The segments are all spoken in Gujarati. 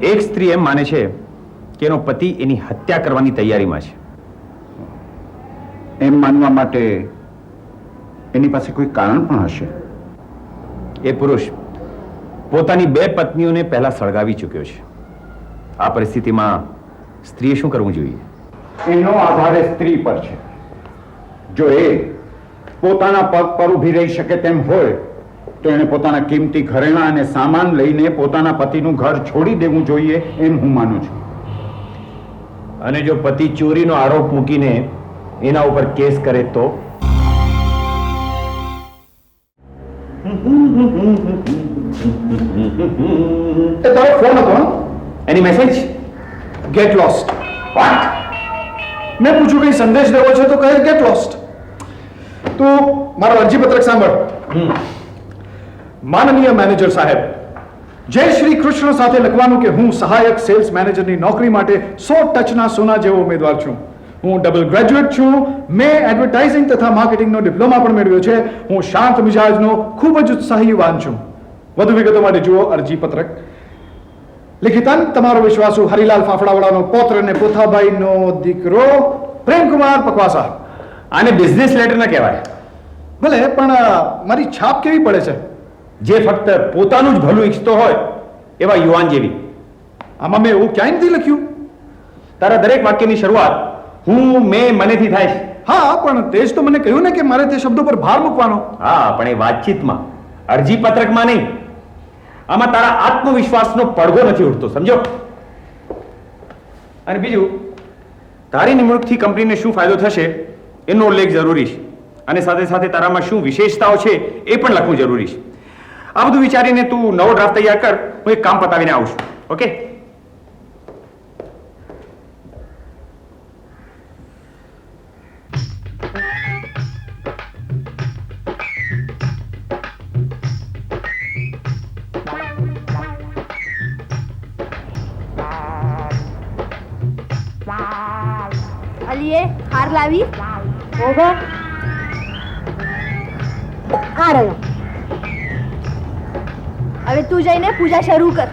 એક સ્ત્રી એમ માને છે કે એનો પતિ એની હત્યા કરવાની તૈયારીમાં છે. એમ માનવા માટે એની પાસે કોઈ કારણ પણ હશે. એ પુરુષ પોતાની 2 પત્નીઓને પહેલા સળગાવી ચૂક્યો છે. આ પરિસ્થિતિમાં સ્ત્રીએ શું કરવું જોઈએ? એનો આધાર સ્ત્રી પર છે. જો એ પોતાના પગ પર ઊભી રહી શકે તેમ હોય તો એને પોતાના કિંમતી ઘરેણાં અને સામાન લઈને પોતાના પતિનું ઘર છોડી દેવું જોઈએ એમ હું માનું છું. અને જો પતિ ચોરીનો આરોપ મૂકીને એના ઉપર કેસ કરે તો? એ તારો ફોન હતો? એની મેસેજ? Get lost. વોટ? મેં પૂછ્યું કઈ સંદેશ દેવો છે તો કહે ગેટ લોસ્ટ. તું મારો અરજીપત્રક સાંભળ. માનનીય મેનેજર સાહેબ, જય શ્રી કૃષ્ણ સાથે લખવાનું કે હું સહાયક સેલ્સ મેનેજરની નોકરી માટે 100 ટચના સોના જેવો ઉમેદવાર છું. હું ડબલ ગ્રેજ્યુએટ છું. મેં એડવર્ટાઇઝિંગ તથા માર્કેટિંગનો ડિપ્લોમા પણ મેળવ્યો છે. હું શાંત મિજાજનો ખૂબ જ ઉત્સાહી યુવાન છું. વધુ વિગતો માટે જુઓ અરજીપત્રક. લિખિતન તમારો વિશ્વાસુ હરિલાલ ફાફડાવાળાનો પૌત્ર અને પોથાભાઈનો દીકરો પ્રેમકુમાર પકવાસા. આને બિઝનેસ લેટર ના કહેવાય. ભલે, પણ મારી છાપ કેવી પડે છે? જે ફક્ત પોતાનું જ ભલું ઈચ્છતો હોય એવા યુવાન જેવી. આમાં મેં એવું ક્યાંય નથી લખ્યું. તારા દરેક વાક્યની શરૂઆત હું, મેં, મનેથી થાય છે. હા, પણ તે જ તો મને કહ્યું ને કે મારે તે શબ્દો પર ભાર મૂકવાનો. હા, પણ એ વાતચીતમાં, અરજી પત્રકમાં નહીં. આમાં તારા આત્મવિશ્વાસનો પડઘો નથી ઉઠતો, સમજો? અને બીજું, તારી નિમણૂકથી કંપનીને શું ફાયદો થશે એનો ઉલ્લેખ જરૂરી છે. અને સાથે સાથે તારામાં શું વિશેષતાઓ છે એ પણ લખવું જરૂરી છે. આ બધું વિચારીને તું નવો ડ્રાફ્ટ તૈયાર કર. હું એક કામ પતાવીને આવું છું. ઓકે? અલીએ હાર લાવી. ઓહો, આ રહ્યો. હવે તું જઈને પૂજા શરૂ કર.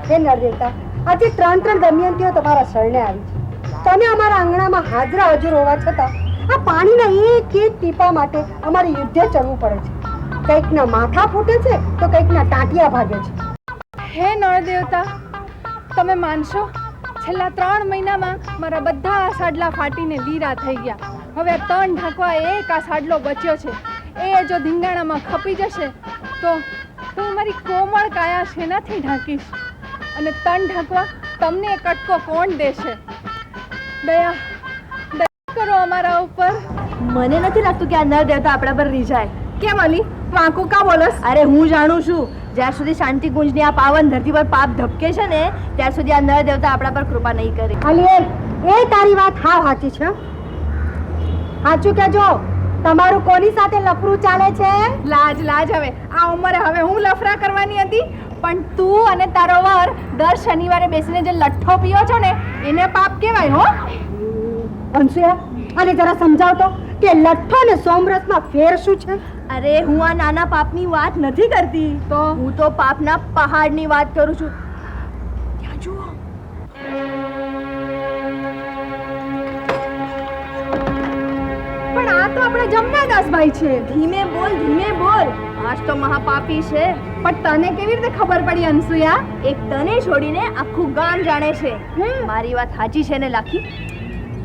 હે નરદેવતા, આજે 3 દમયંતીઓ તમારા શરણે આવી છે. તમે અમારા આંગણામાં હાજરા હજુર હોવા છતાં આ પાણીના એક ટીપા માટે અમારે યુદ્ધે ચડવું પડે છે. કંઈકના માથા ફૂટે છે તો કંઈકના ટાંટિયા ભાગે છે. હે નળદેવતા, તમે માનશો છેલ્લા 3 મહિનામાં મારા બધા આ સાડલા ફાટીને લીરા થઈ ગયા. હવે 3 ઢાંકવા એક આ સાડલો બચ્યો છે. એ જો ધીંગાણામાં ખપી જશે તો હું મારી કોમળ કાયા શેનાથી ઢાંકીશ? અને 3 ઢાંકવા તમને એ કટકો કોણ દેશે? દયા કરો અમારા ઉપર. મને નથી લાગતું કે આ નર દેવતા આપણા પર રીઝાય. કેમ અલી, વાંકું કા બોલસ? અરે હું જાણું છું, જ્યાં સુધી શાંતિ કુંજની આ પાવન ધરતી પર પાપ ધબકે છે ને ત્યાં સુધી આ નર દેવતા આપણા પર કૃપા નહીં કરે. અલી, એ તારી વાત હાવ સાચી છે. સાચું કેજો, તમારું કોની સાથે લફરું ચાલે છે? લાજ લાજ. હવે આ ઉંમરે હવે હું લફરા કરવાની હતી? પણ તું અને તારો વર દર શનિવારે બેસીને જે લઠ્ઠો પીઓ છો ને એને પાપ કહેવાય. હો અંશુયા, અને જરા સમજાવતો કે લઠ્ઠો ને સોમરસમાં ફેર શું છે? અરે હું આ નાના પાપની વાત નથી કરતી. તો હું તો પાપના પહાડની વાત કરું છું. ત્યાં જુઓ. પણ આ તો આપણે જમનાદાસભાઈ છે. ધીમે બોલ, ધીમે બોલ. આજ તો મહાપાપી છે. પણ તને કેવી રીતે ખબર પડી અંશુયા? એક તને છોડીને આખું ગામ જાણે છે. મારી વાત સાચી છે ને લાખી?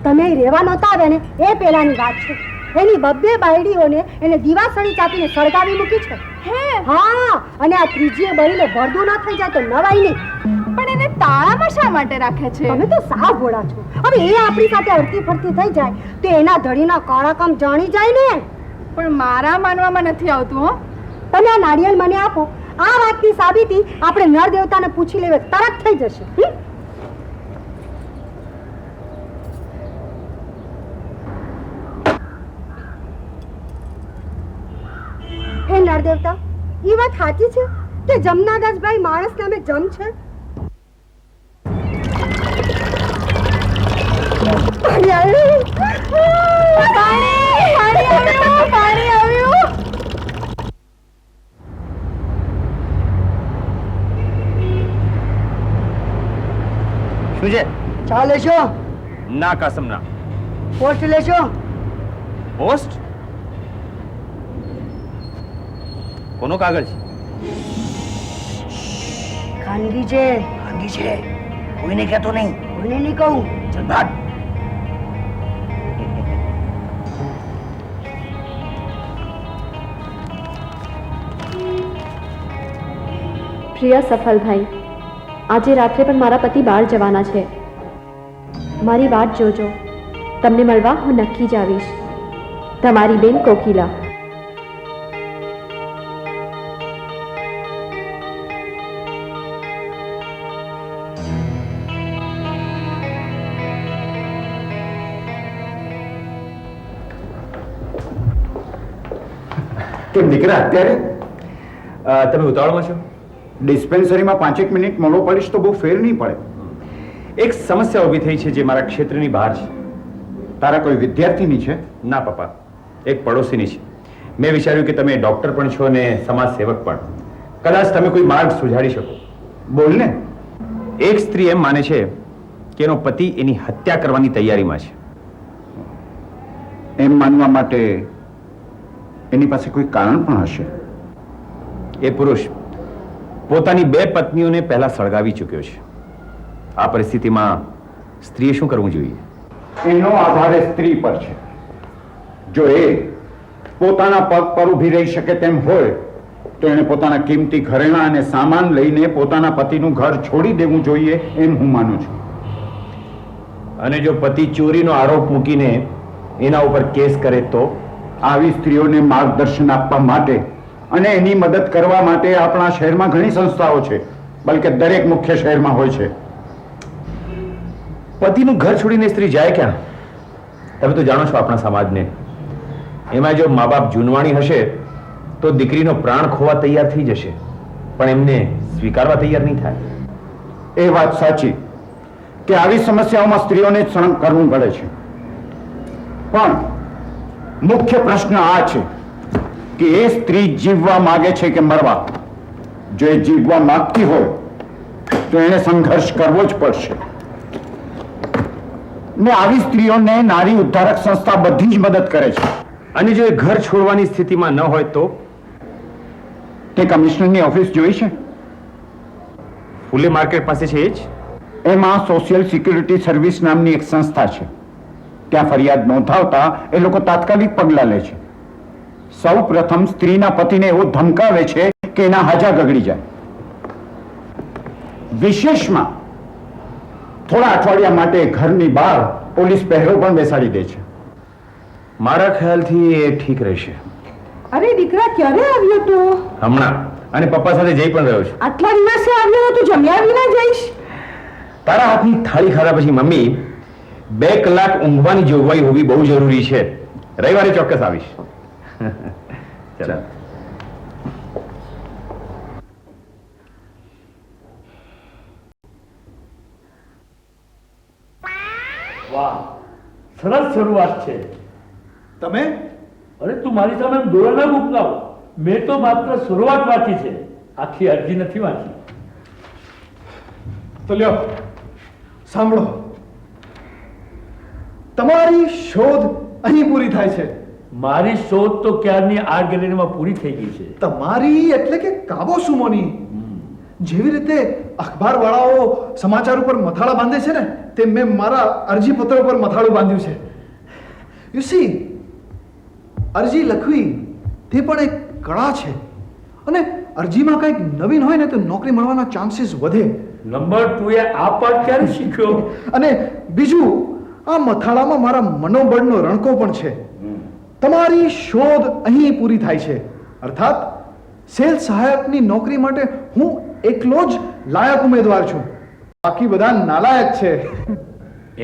તમે રહેવા નહોતા આવે ને એ પહેલાની વાત છે. એની 2 બાયડીઓને એને દીવાસળી ચાપીને સળગાવી મૂકી છે. હે? હા, અને આ ત્રીજીએ બળીને ભરદું ના થઈ જાય તો નવાઈ નહીં. પણ એને તાળામાં શા માટે રાખે છે? તમે તો સાવ ભોળા છો. હવે એ આપણી સાથે અડતી ફરતી થઈ જાય તો એના ધડીના કાળા કામ જાણી જાય ને. પણ મારા માનવામાં નથી આવતું. હો, તમે આ નારિયેળ મને આપો. આ વાતની સાબિતી આપણે નર દેવતાને પૂછી લેવે તરત થઈ જશે. હે નર દેવતા, એ વાત સાચી છે કે જમનાદાસભાઈ માણસ નામે જમ છે? પાણી આવ્યું, પાણી આવ્યું. ચા લેશો? ના કાસમ ના. પોસ્ટ લેશો? પોસ્ટ? કોનો કાગળ છે? ખાનગી છે. ખાનગી છે, કોઈને કહેતો નહીં. કોઈને નહીં કહું. ચલ ભાગ. પ્રિય સફલભાઈ, આજે રાત્રે પણ મારા પતિ બહાર જવાના છે. મારી વાટ જોજો. તમને મળવા હું નક્કી જ આવીશ. તમારી બેન કોકિલા. કેમ દીકરા અત્યારે? તમે ઉતાવળમાં છો? ડિસ્પેન્સરીમાં 5 મિનિટ મોડો પડીશ તો બહુ ફેર નહીં પડે. એક સમસ્યા ઊભી થઈ છે જે મારા ક્ષેત્રની બહાર છે. તારા કોઈ વિદ્યાર્થીની છે? ના પપ્પા, એક પડોશીની છે. મેં વિચાર્યું કે તમે ડોક્ટર પણ છો અને સમાજ સેવક પણ. કદાચ તમે કોઈ માર્ગ સુઝાડી શકો. બોલ ને. એક સ્ત્રી એમ માને છે કે એનો પતિ એની હત્યા કરવાની તૈયારીમાં છે. એમ માનવા માટે એની પાસે કોઈ કારણ પણ હશે. એ પુરુષ પોતાની 2 પત્નીઓને પહેલા સળગાવી ચૂક્યો છે. આ પરિસ્થિતિમાં સ્ત્રીએ શું કરવું જોઈએ? એનો આધાર એ સ્ત્રી પર છે. જો એ પોતાના પગ પર ઊભી રહી શકે તેમ હોય તો એને પોતાના કિંમતી ઘરેણાં અને સામાન લઈને પોતાના પતિનું ઘર છોડી દેવું જોઈએ એમ હું માનું છું. અને જો પતિ ચોરીનો આરોપ મૂકીને એના ઉપર કેસ કરે તો? આવી સ્ત્રીઓને માર્ગદર્શન આપવા માટે અને એની મદદ કરવા માટે આપણા શહેરમાં ઘણી સંસ્થાઓ છે, બલકે દરેક મુખ્ય શહેરમાં હોય છે. પતિનું ઘર છોડીને સ્ત્રી જાય ક્યાં? તમે તો જાણો છો આપણા સમાજને. એમાં જો મા બાપ જૂનવાણી હશે તો દીકરીનો પ્રાણ ખોવા તૈયાર થઈ જશે, પણ એમને સ્વીકારવા તૈયાર નહીં થાય. એ વાત સાચી કે આવી સમસ્યાઓમાં સ્ત્રીઓને જ સહન કરવું પડે છે. પણ મુખ્ય પ્રશ્ન આ છે કે એ સ્ત્રી જીવવા માંગે છે કે મરવા? જો એ જીવવા માંગતી હોય તો એને સંઘર્ષ કરવો જ પડશે. ને આવી સ્ત્રીઓને નારી ઉદ્ધારક સંસ્થા બધી જ મદદ કરે છે. અને જો એ ઘર છોડવાની સ્થિતિમાં ન હોય તો? તે કમિશનરની ઓફિસ જોઈ છે? ફૂલે માર્કેટ પાસે છે એ જ? એમાં સોશિયલ સિક્યુરિટી સર્વિસ નામની એક સંસ્થા છે. ત્યાં ફરિયાદ નોંધાવતા એ લોકો તાત્કાલિક પગલાં લે છે. સૌ પ્રથમ સ્ત્રીના પતિને એવો ધમકાવે છે કે એના હાજા ગગડી જાય. વિશેષમાં થોડા અઠવાડિયા માટે ઘરની બહાર પોલીસ પહેરો પણ બેસાડી દે છે. મારા ખ્યાલથી એ ઠીક રહેશે. અરે દીકરા, ક્યારે આવ્યો તું? હમણાં. અને પપ્પા સાથે જઈ પણ રહ્યો છું. આટલા દિવસે આવ્યો તું, જમ્યા વિના જઈશ? તારા હાથની થાળી ખાધા પછી મમ્મી 2 કલાક ઊંઘવાની જોગવાઈ હોવી બહુ જરૂરી છે. રવિવારે ચોક્કસ આવીશ. ચાલો. વાહ, સરસ શરૂઆત છે. તમે? અરે તું મારી સામે દોરા ના મૂકનાવ. મેં તો માત્ર શરૂઆત વાંચી છે, આખી અરજી નથી વાંચી. તો લ્યો સાંભળો. તમારી શોધ અહીં પૂરી થાય છે. મારી શોધ તો ક્યારની આર્ટ ગેલેરીમાં પૂરી થઈ ગઈ છે. તમારી એટલે કે કાબો સુમોની. જેવી રીતે અખબાર વાળાઓ સમાચાર ઉપર મથાળા બાંધે છે ને, તેમ મેં મારા અરજી પત્ર ઉપર મથાળું બાંધ્યું છે. યુ સી, અરજી લખવી તે પણ એક કળા છે, અને અરજીમાં કંઈક નવીન હોય ને તો નોકરી મળવાના ચાન્સીસ વધે. નંબર 2 એ આ પાઠ ક્યારે શીખ્યો? અને બીજું, આ મથાળામાં મારા મનોબળનો રણકો પણ છે. તમારી શોધ અહીં પૂરી થાય છે. અર્થાત સેલ્સ સહાયકની નોકરી માટે હું એકલો જ લાયક ઉમેદવાર છું, બાકી બધા નાલાયક છે.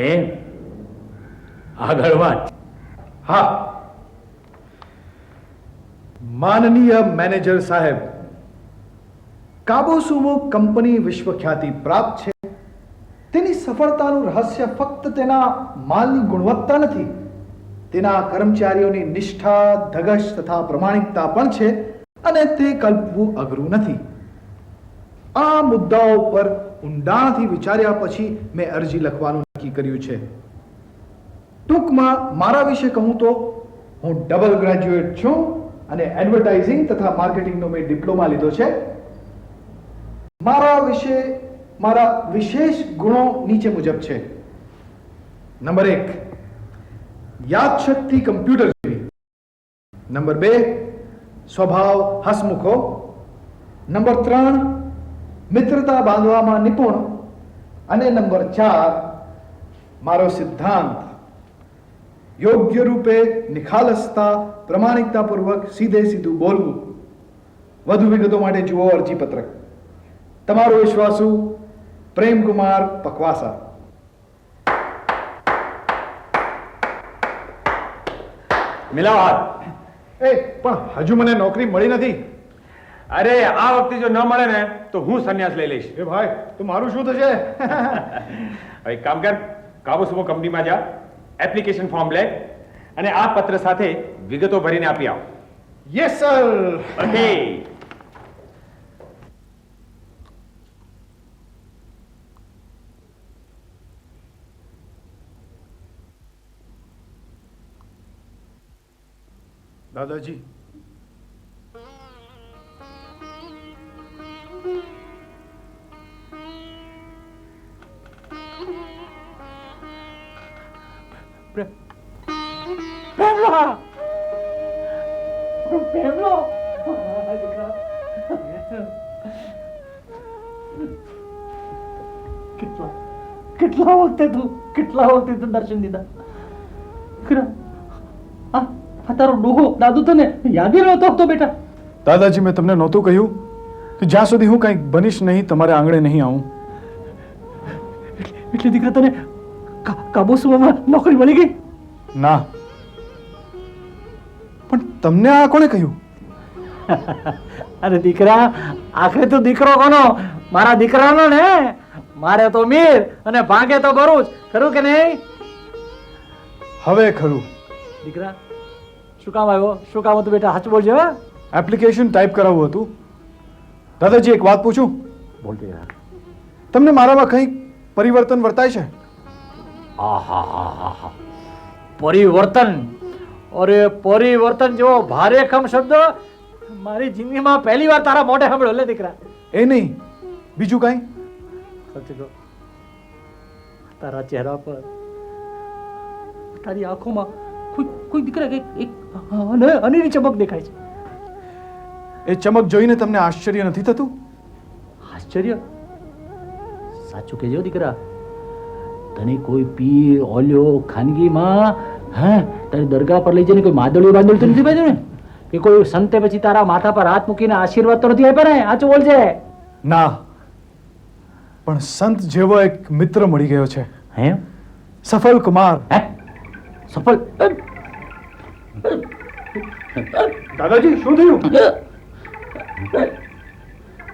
એમ? આગળ વાત. હા, માનનીય મેનેજર સાહેબ, કાબોસુમો કંપની વિશ્વખ્યાતિ પ્રાપ્ત છે. તેની સફળતાનું રહસ્ય ફક્ત તેના માલની ગુણવત્તા નથી, તેના કર્મચારીઓની નિષ્ઠા, ધગશ તથા પ્રમાણિકતા પણ છે, અને તે કલ્પવું અઘરું નથી. આ મુદ્દાઓ પર ઊંડાણથી વિચાર્યા પછી મેં અરજી લખવાનું નક્કી કર્યું છે. ટૂંકમાં મારા વિશે કહું તો હું ડબલ ગ્રેજ્યુએટ છું અને એડવર્ટાઇઝિંગ તથા માર્કેટિંગનો મેં ડિપ્લોમા લીધો છે. મારા વિશેષ ગુણો નીચે મુજબ છે. નંબર 1, યાદશક્તિ કમ્પ્યુટર જેવી. નંબર 2, સ્વભાવ હસમુખો. નંબર 3, મિત્રતા બાંધવામાં નિપુણ. અને નંબર 4, મારો સિદ્ધાંત યોગ્ય રૂપે નિખાલસતા પ્રમાણિકતાપૂર્વક સીધું બોલવું. વધુ વિગતો માટે જુઓ અરજીપત્રક. તમારો વિશ્વાસુ પ્રેમકુમાર પકવાસા. મિલાવો હાથ. પણ હજુ મને નોકરી મળી નથી. અરે આ વખતે જો ન મળે ને તો હું સંન્યાસ લઈ લઈશ. એ ભાઈ તો મારું શું થશે? હવે એક કામ કર, કાબુ સુમો કંપનીમાં જા, એપ્લિકેશન ફોર્મ લે અને આ પત્ર સાથે વિગતો ભરીને આપી આવ. Yes sir. ઓકે. દાદાજી, કેટલા વખતે તું દર્શન દીધા? આ તારો ડોહો દાદુ તને યાદ નહોતો આપતો બેટા? દાદાજી, મેં તમને નહોતું કહ્યું કે જ્યાં સુધી હું કંઈક બનીશ નહીં તમારે આંગણે નહીં આવું. એટલે દીકરા તને કાબુસુમાં નોકરી મળી ગઈ? ના, પણ તમને આ કોણે કહ્યું? અરે દીકરા, આખરે તો દીકરો કોનો? મારા દીકરાનો ને. મારે તો મીર અને ભાગે તો ભરૂચ. ખરું કે નહીં? હવે ખરું. દીકરા, શું કામ આવ્યો? શું કામ હતું બેટા? સાચું બોલજો. એપ્લિકેશન ટાઈપ કરાવવું હતું. દાદાજી, એક વાત પૂછું? બોલ બેટા. તમને મારામાં કંઈક પરિવર્તન વર્તાય છે? આહાહાહા. પરિવર્તન? અરે પરિવર્તન જેવો ભારેખમ શબ્દ મારી જિંદગીમાં પહેલી વાર તારા મોઢે સાંભળ્યો. લે દીકરા. એ નહીં, બીજું કાંઈ? સાચું કહો, તારા ચહેરા પર, તારી આંખોમાં કોઈ દીકરા એક અનેરી ચમક દેખાય છે. એ ચમક જોઈને તમને આશ્ચર્ય નથી થતું? આશ્ચર્ય? સાચું કહેજો દીકરા, તને કોઈ પીર ઓલ્યો ખાનગીમાં તારી દરગાહ પર લઈ જઈને કોઈ માદળિયું બાંદળ્યું તો નથી બાંધ્યું ને? કે કોઈ સંતે પછી તારા માથા પર હાથ મૂકીને આશીર્વાદ તો નથી આપ્યા ને? સાચું બોલજે. ના, પણ સંત જેવો એક મિત્ર મળી ગયો છે. હે? સફલ કુમાર. હે? સફલ? દાદાજી, શું થયું?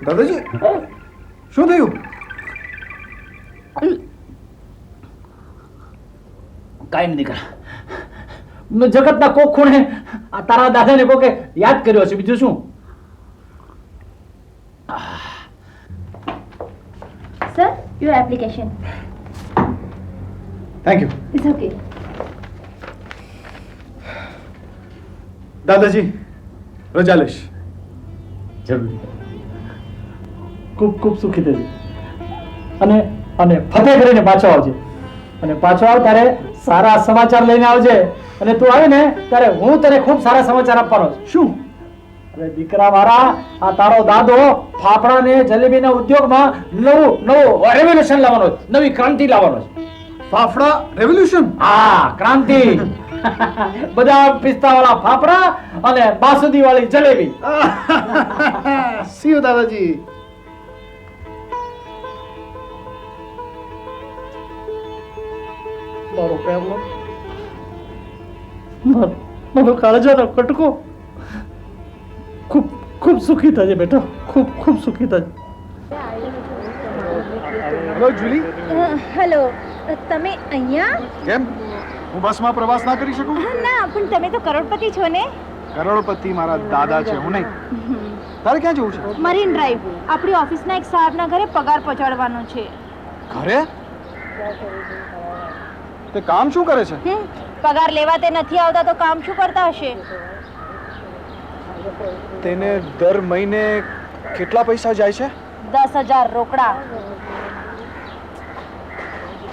દાદાજી, શું થયું? કાંઈ નહીં દીકરા, જગતના કોક ખૂણે આ તારા દાદાને કોકે યાદ કર્યો છે, બીજું શું? Sir, your application. Thank you. It's okay. દાદાજી, રજા લઈશ. જરૂર. ખૂબ ખૂબ સુખી થજે અને ફતેહ કરીને પાછો આવજે. અને પાછો આવ ત્યારે સારા સમાચાર લઈને આવજે. અને તું આવે ને ત્યારે હું તને ખૂબ સારા સમાચાર આપવાનો છું. શું? અરે દીકરા મારા, આ તારો દાદો ફાફડા ને જલેબીના ઉદ્યોગમાં નવું રેવોલ્યુશન લાવવાનો છે, નવી ક્રાંતિ લાવવાનો છે. ફાફડા રેવોલ્યુશન? હા, ક્રાંતિ. બધા પિસ્તા વાળા ફાફડા અને બાસુદી વાળી જલેબી. સી યુ દાદાજી. મારો પ્રેમનો, મારો કાળજાનો કટકો, ખૂબ ખૂબ સુખી થજે બેટા, ખૂબ ખૂબ સુખી થજે. Hello Julie. હેલો, તમે અહીંયા? કેમ, હું બસમાં પ્રવાસ ના કરી શકું? ના, પણ તમે તો કરોડપતિ છો ને. કરોડપતિ મારા દાદા છે, હું નહીં. તારે ક્યાં જવું છે? Marine drive. આપણી ઓફિસના એક સાહેબના ઘરે પગાર પહોંચાડવાનો છે. ઘરે? તે કામ શું કરે છે? પગાર લેવા તે નથી આવતા તો કામ શું કરતા હશે? તેને દર મહિને કેટલા પૈસા જાય છે? 10,000 રોકડા.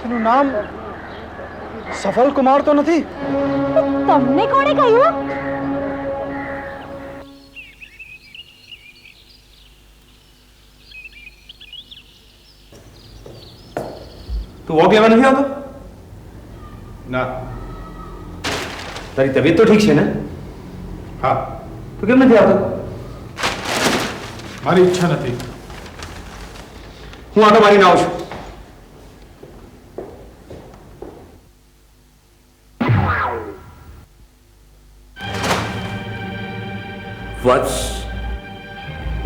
તેનું નામ સફલ કુમાર તો નથી? તમને કોણે કહ્યું? તું વોક લેવા નથી આવતો? ના. તારી તબિયત તો ઠીક છે ને? હા, તું કેમ નથી આવતો? મારી ઈચ્છા નથી. હું આટો મારીને આવું છું. વત્સ,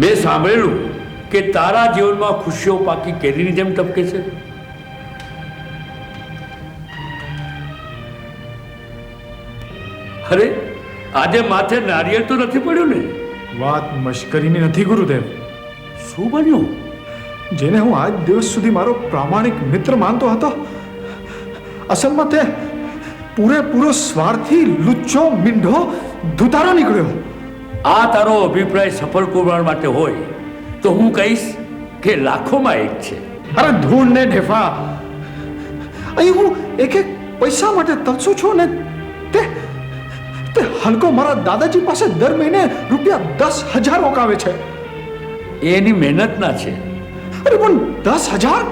મેં સાંભળેલું કે તારા જીવનમાં ખુશીઓ પાકી કેરીની જેમ ટપકે છે. અરે, આજે માથે નારિયેળ તો નથી પડ્યું ને? વાત મશ્કરીની નથી ગુરુદેવ. શું બન્યું? જેને હું આજ દિવસ સુધી મારો પ્રામાણિક મિત્ર માનતો હતો, અસલમાં તે પૂરેપૂરો સ્વાર્થી, લુચ્ચો, મીંઢો, ધુતારો નીકળ્યો. આ તારો અભિપ્રાય સફળ કુમાર માટે હોય તો હું કહીશ કે લાખોમાં એક છે. અરે ધૂળ ને ઢેફા, અહીં હું એક એક પૈસા માટે તરસું છું ને તે હલકો મારા દાદાજી પાસે દર મહિને રૂપિયા 10,000 રોકાવે છે. એની મહેનતના છે. અરે પણ 10,000?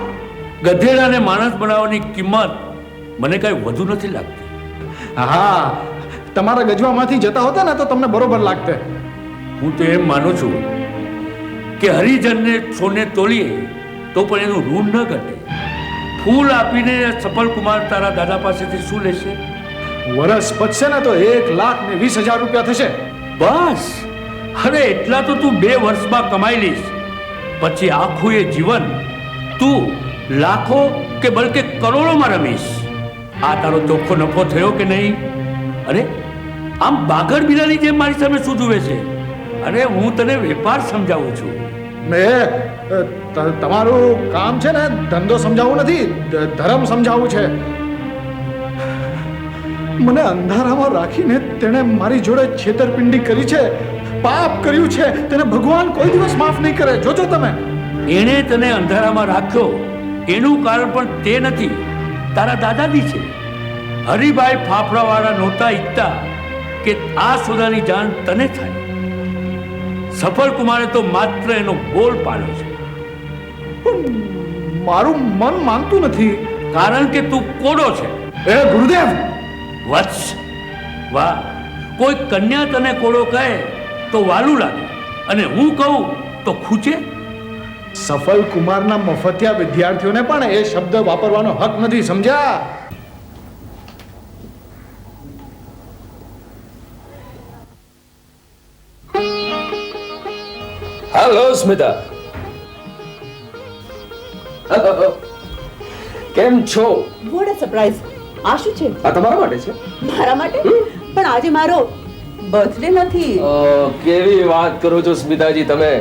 ગધેડાને માણસ બનાવવાની કિંમત મને કઈ વધુ નથી લાગતી. હા, તમારા ગજવામાંથી જતા હોતા ને તો તમને બરોબર લાગતે. હું તો એમ માનું છું કે હરિજનને સોને તોલીએ તો પણ એનું ઋણ ન ઘટે. ફૂલ આપીને સફલ કુમાર તારા દાદા પાસેથી શું લેશે? વરસ પચશે ને તો 1,20,000 રૂપિયા થશે. બસ, અરે એટલા તો તું 2 વર્ષમાં કમાઈ લઈશ. પછી આખું એ જીવન તું લાખો કે બલકે કરોડોમાં રમીશ. આ તારો ચોખ્ખો નફો થયો કે નહીં? અરે આમ બાગડ બિલાની જેમ મારી સામે શું જુએ છે? અરે હું તને વેપાર સમજાવું છું. તમારું કામ છે ને ધંધો સમજાવવું નથી, ધર્મ સમજાવવું છે. મને અંધારામાં રાખીને તેણે મારી જોડે છેતરપિંડી કરી છે, પાપ કર્યું છે. તેને ભગવાન કોઈ દિવસ માફ નહીં કરે. જોજો તમે. એણે તને અંધારામાં રાખ્યો એનું કારણ પણ તે નથી, તારા દાદાજી છે. હરિભાઈ ફાફડાવાળા નહોતા ઈચ્છતા કે આ સોદાની જાણ તને થાય. સફળ કુમારે તો માત્ર એનો બોલ પાડ્યો છે. મારું મન માનતું નથી. કારણ કે તું કોડો છે. એ ગુરુદેવ! વત્સ, વાહ, કોઈ કન્યા તને કોડો કહે તો વાલું લાગે અને હું કહું તો ખૂચે. સફલ કુમારના મફતિયા વિદ્યાર્થીઓને પણ એ શબ્દ વાપરવાનો હક નથી, સમજ્યા? હેલો સ્મિતા, કેમ છો? What a surprise! આ શું છે? આ તમારા માટે છે. મારા માટે? પણ આજે મારો બર્થડે નથી. કેવી વાત કરો છો સ્મિતાજી તમે?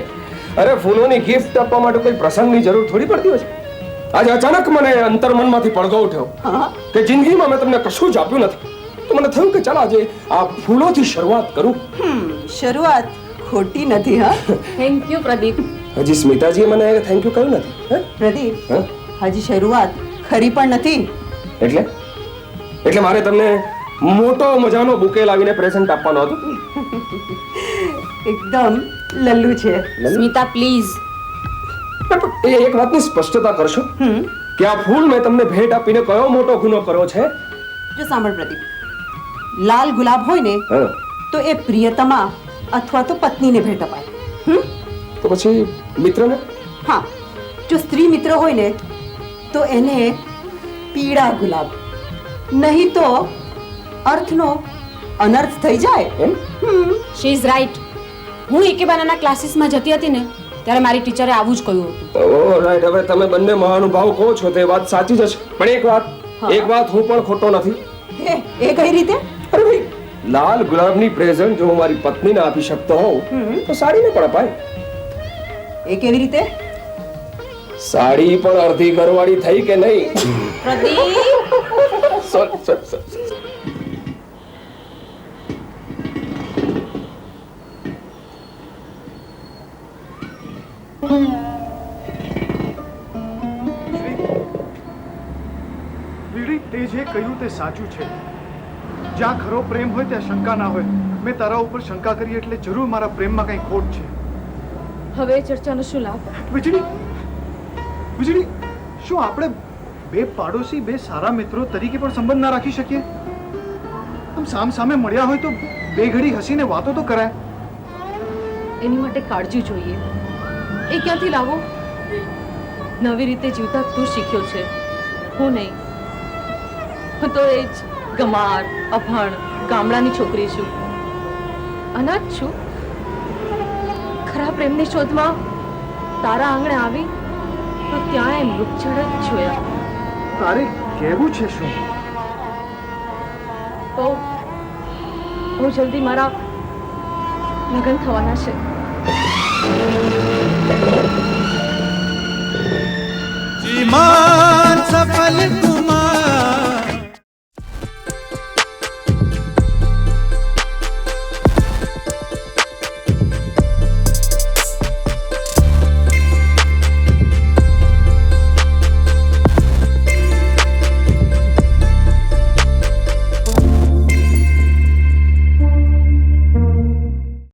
અરે ફૂલોની ગિફ્ટ આપવા માટે કોઈ પ્રસંગની જરૂર થોડી પડતી હોય છે. આજે અચાનક મને અંતર્મનમાંથી પડઘો ઉઠ્યો કે જિંદગીમાં મેં તમને કશું જ આપ્યું નથી, તો મને થયું કે ચાલ આજે આ ફૂલોથી શરૂઆત કરું. શરૂઆત ખોટી નથી. હા, થેન્ક યુ પ્રદીપ. હજી સ્મિતાજીએ મને થેન્ક યુ કહ્યું નથી. પ્રદીપ, હજી શરૂઆત ખરી પણ નથી. એટલે મારે તમને મોટો મજાનો બુકે લાવીને પ્રેઝન્ટ આપવાનો હતો. એકદમ લલ્લુ છે. સ્મિતા પ્લીઝ. એક વાતની સ્પષ્ટતા કરશો કે આ ફૂલ મેં તમને ભેટ આપીને કયો મોટો ગુનો કર્યો છે? જો સાંભળ પ્રદીપ, લાલ ગુલાબ હોય ને તો એ પ્રિયતમા અથવા તો પત્નીને ભેટ અપાય. તો પછી મિત્રને? હા, જો સ્ત્રી મિત્ર હોય ને તો એને પીળા ગુલાબ, નહીં તો અર્થનો અનર્થ થઈ જાય. She is right. હું એકેબાનાના ક્લાસીસમાં જતી હતી ને ત્યારે મારી ટીચરે આવું જ કહ્યું હતું. ઓ રાઈટ. હવે તમે બંને મહાનુભાવ કહો છો તે વાત સાચી જ છે, પણ એક વાત હું પણ ખોટો નથી. એ કઈ રીતે? અરે ભાઈ, લાલ ગુલાબની પ્રેઝન્ટ જો હું મારી પત્નીને આપી શકતો હોઉં તો સાડીને પણ અપાય. એ કેવી રીતે? સાડી પણ અડધી ઘરવાળી થઈ કે નહીં? પ્રદીપ સોરી. વીડી, તે જે કહ્યું તે સાચું છે. જ્યાં ખરો પ્રેમ હોય ત્યાં શંકા ના હોય. મેં તારા ઉપર શંકા કરી એટલે જરૂર મારા પ્રેમમાં કંઈ ખોટ છે. હવે એ ચર્ચાનો શું લાભ? વીજળી, શું આપણે બે પાડોશી, બે સારા મિત્રો તરીકે પણ સંબંધ ના રાખી શકીએ? આમ સામ સામે મળ્યા હોય તો બે ઘડી હસીને વાતો તો કરાય. એની માટે કાળજી જોઈએ. એ ક્યાંથી લાવો? નવી રીતે જીવતા તું શીખ્યો છે, હું નહીં. હું તો એ જ ગમાર, અભણ, ગામડાની છોકરી છું. અનાથ છું. ખરા પ્રેમની શોધમાં તારા આંગણે આવી તો ત્યાં એ મૃગજળ જ જોયા. તારે કહેવું છે શું? બહુ જલ્દી મારા લગ્ન થવાના છે. जीवन सफल